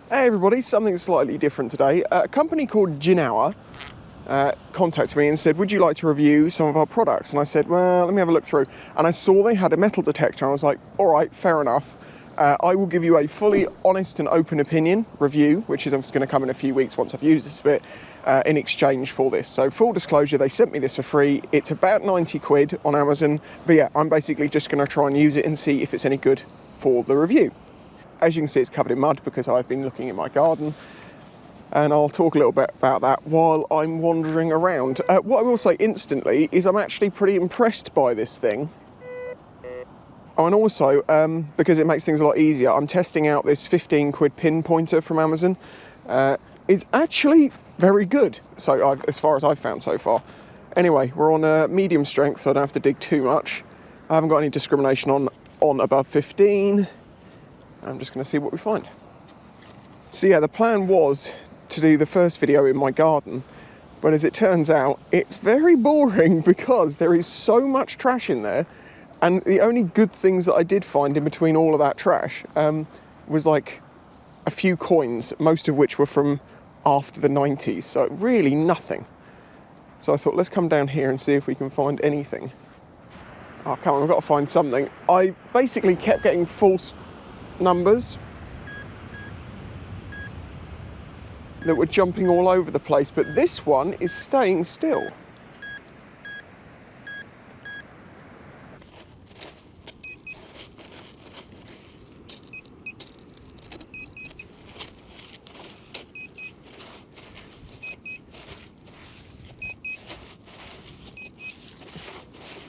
Hey everybody, something slightly different today. A company called GInour contacted me and said, would you like to review some of our products? And I said, well, let me have a look through. And I saw they had a metal detector and I was like, all right, fair enough. I will give you a fully honest and open opinion review, which is going to come in a few weeks once I've used this a bit, in exchange for this. So full disclosure, they sent me this for free. It's about 90 quid on Amazon. But yeah, I'm basically just going to try and use it and see if it's any good for the review. As you can see, it's covered in mud because I've been looking in my garden, and I'll talk a little bit about that while I'm wandering around. What I will say instantly is I'm actually pretty impressed by this thing. Oh, and also, because it makes things a lot easier, I'm testing out this 15 quid pin pointer from Amazon. It's actually very good, so as far as I've found so far. Anyway, we're on medium strength, so I don't have to dig too much. I haven't got any discrimination on above 15. I'm just going to see what we find. So yeah, the plan was to do the first video in my garden, but as it turns out, it's very boring because there is so much trash in there, and the only good things that I did find in between all of that trash was like a few coins, most of which were from after the 90s, so really nothing. So I thought, let's come down here and see if we can find anything. Oh, come on, I've got to find something. I basically kept getting false numbers that were jumping all over the place, but this one is staying still.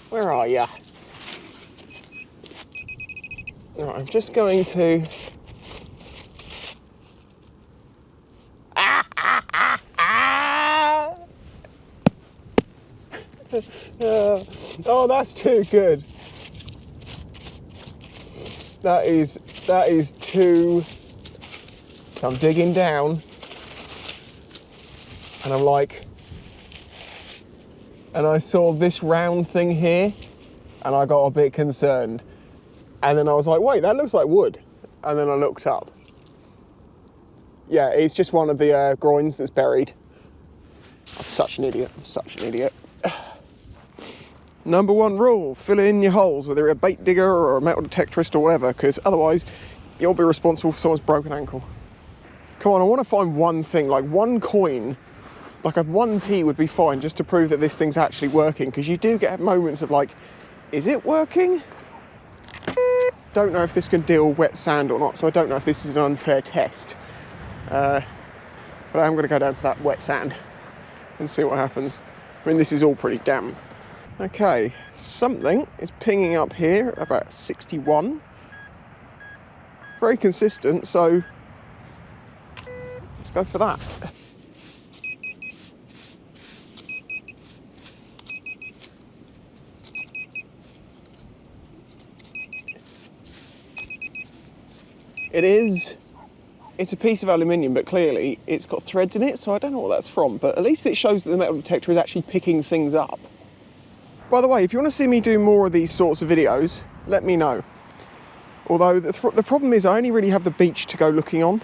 Where are you? Right, I'm just going to... Oh, that's too good. That is too... So I'm digging down, and I'm like... And I saw this round thing here, and I got a bit concerned. And then I was like, wait, that looks like wood. And then I looked up. Yeah, it's just one of the groins that's buried. I'm such an idiot. I'm such an idiot. Number one rule, fill in your holes, whether you're a bait digger or a metal detectorist or whatever, because otherwise you'll be responsible for someone's broken ankle. Come on, I want to find one thing, like one coin, like a 1p would be fine, just to prove that this thing's actually working, because you do get moments of like, is it working? Don't know if this can deal wet sand or not, so I don't know if this is an unfair test. But I'm going to go down to that wet sand and see what happens. I mean, this is all pretty damp. Okay, something is pinging up here about 61. Very consistent, so let's go for that. It's a piece of aluminium, but clearly it's got threads in it, so I don't know what that's from, but at least it shows that the metal detector is actually picking things up. By the way, if you want to see me do more of these sorts of videos, let me know. Although the problem is I only really have the beach to go looking on.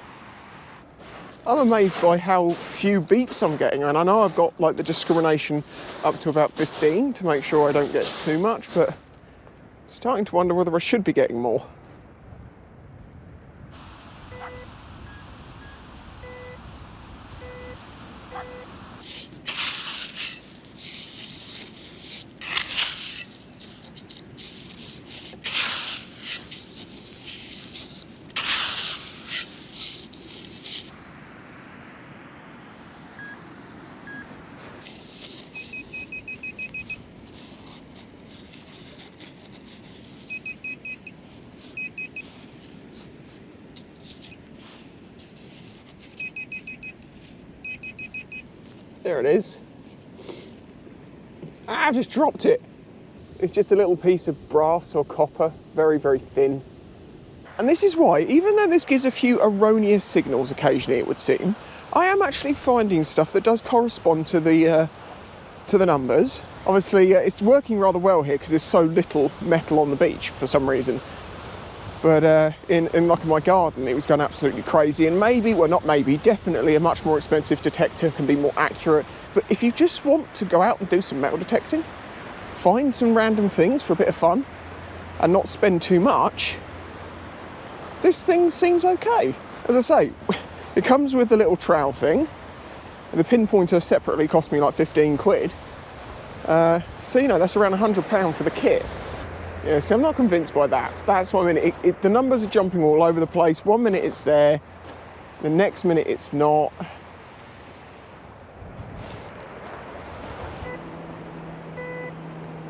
I'm amazed by how few beeps I'm getting, and I know I've got like the discrimination up to about 15 to make sure I don't get too much, but I'm starting to wonder whether I should be getting more. There it is. Ah, I've just dropped it. It's just a little piece of brass or copper, very, very thin. And this is why, even though this gives a few erroneous signals occasionally, it would seem, I am actually finding stuff that does correspond to the numbers. Obviously, it's working rather well here because there's so little metal on the beach for some reason. But in like my garden, it was going absolutely crazy. And maybe, well not maybe, definitely a much more expensive detector can be more accurate. But if you just want to go out and do some metal detecting, find some random things for a bit of fun and not spend too much, this thing seems okay. As I say, it comes with the little trowel thing. The pinpointer separately cost me like 15 quid. So, you know, that's around £100 for the kit. Yeah, see, I'm not convinced by that. That's what I mean. The numbers are jumping all over the place. One minute it's there, the next minute it's not.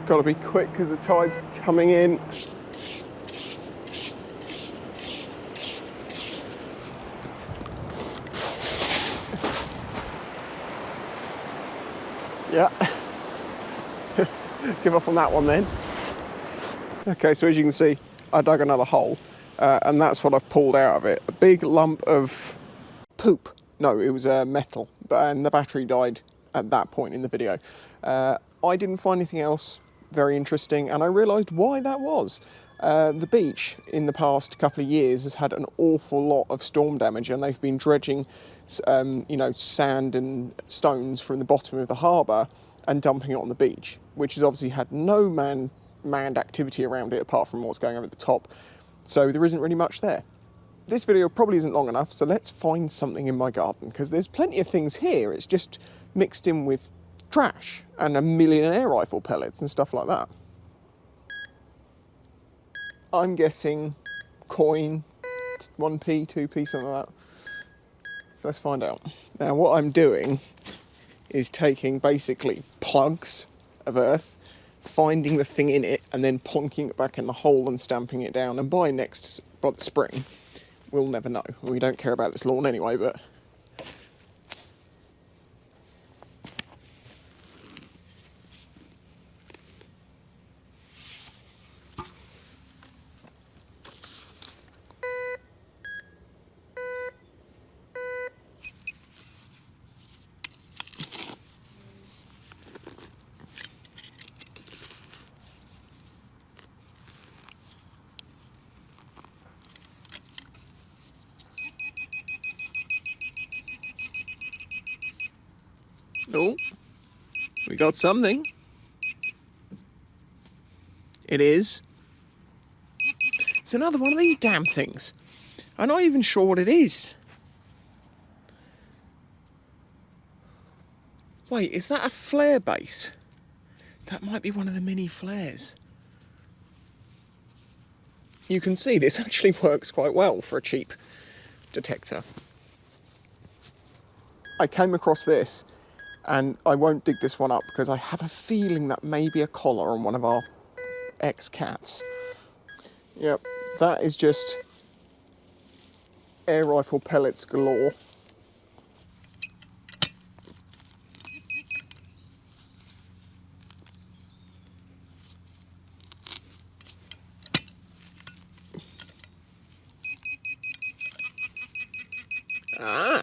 Got to be quick because the tide's coming in. Yeah. Give up on that one then. Okay, so as you can see, I dug another hole, and that's what I've pulled out of it. A big lump of poop. No, it was metal, and the battery died at that point in the video. I didn't find anything else very interesting, and I realised why that was. The beach in the past couple of years has had an awful lot of storm damage, and they've been dredging, you know, sand and stones from the bottom of the harbour and dumping it on the beach, which has obviously had no manned activity around it apart from what's going on at the top. So there isn't really much there. This video probably isn't long enough, so let's find something in my garden, because there's plenty of things here. It's just mixed in with trash and a million air rifle pellets and stuff like that. I'm guessing coin, 1p, 2p, something like that. So let's find out. Now what I'm doing is taking basically plugs of earth, finding the thing in it, and then plonking it back in the hole and stamping it down. And by the spring, we'll never know. We don't care about this lawn anyway, but... oh, we got something. It is. It's another one of these damn things. I'm not even sure what it is. Wait, is that a flare base? That might be one of the mini flares. You can see this actually works quite well for a cheap detector. I came across this, and I won't dig this one up because I have a feeling that may be a collar on one of our ex-cats. Yep, that is just air rifle pellets galore. Ah,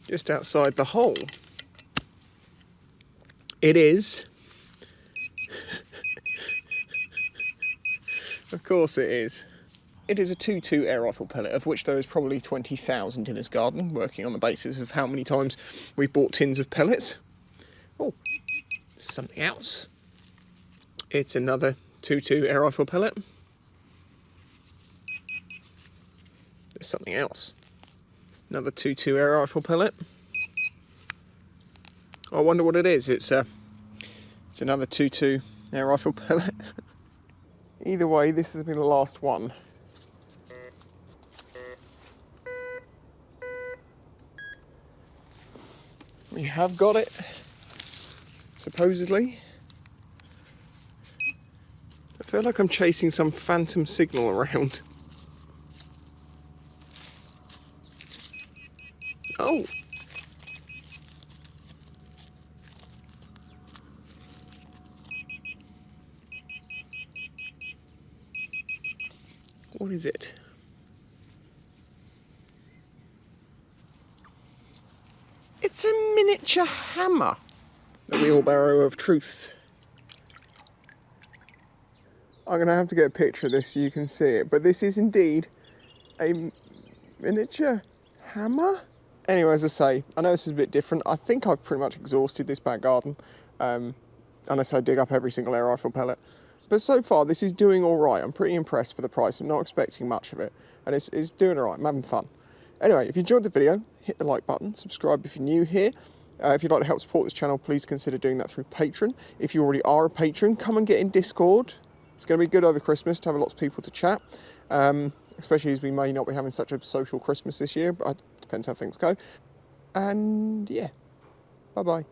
just outside the hole. It is. Of course it is. It is a 2.2 air rifle pellet, of which there is probably 20,000 in this garden, working on the basis of how many times we've bought tins of pellets. Oh, something else. It's another 2.2 air rifle pellet. There's something else. Another 2.2 air rifle pellet. I wonder what it is. It's another 2.2 air rifle pellet. Either way, this has been the last one. We have got it, supposedly. I feel like I'm chasing some phantom signal around. Oh! What is it? It's a miniature hammer. The wheelbarrow of truth. I'm going to have to get a picture of this so you can see it. But this is indeed a miniature hammer. Anyway, as I say, I know this is a bit different. I think I've pretty much exhausted this back garden, unless I dig up every single air rifle pellet. But so far, this is doing all right. I'm pretty impressed for the price. I'm not expecting much of it, and it's doing all right. I'm having fun. Anyway, if you enjoyed the video, hit the like button, subscribe if you're new here. If you'd like to help support this channel, please consider doing that through Patreon. If you already are a patron, come and get in Discord. It's going to be good over Christmas to have lots of people to chat, especially as we may not be having such a social Christmas this year, but it depends how things go. And yeah, bye-bye.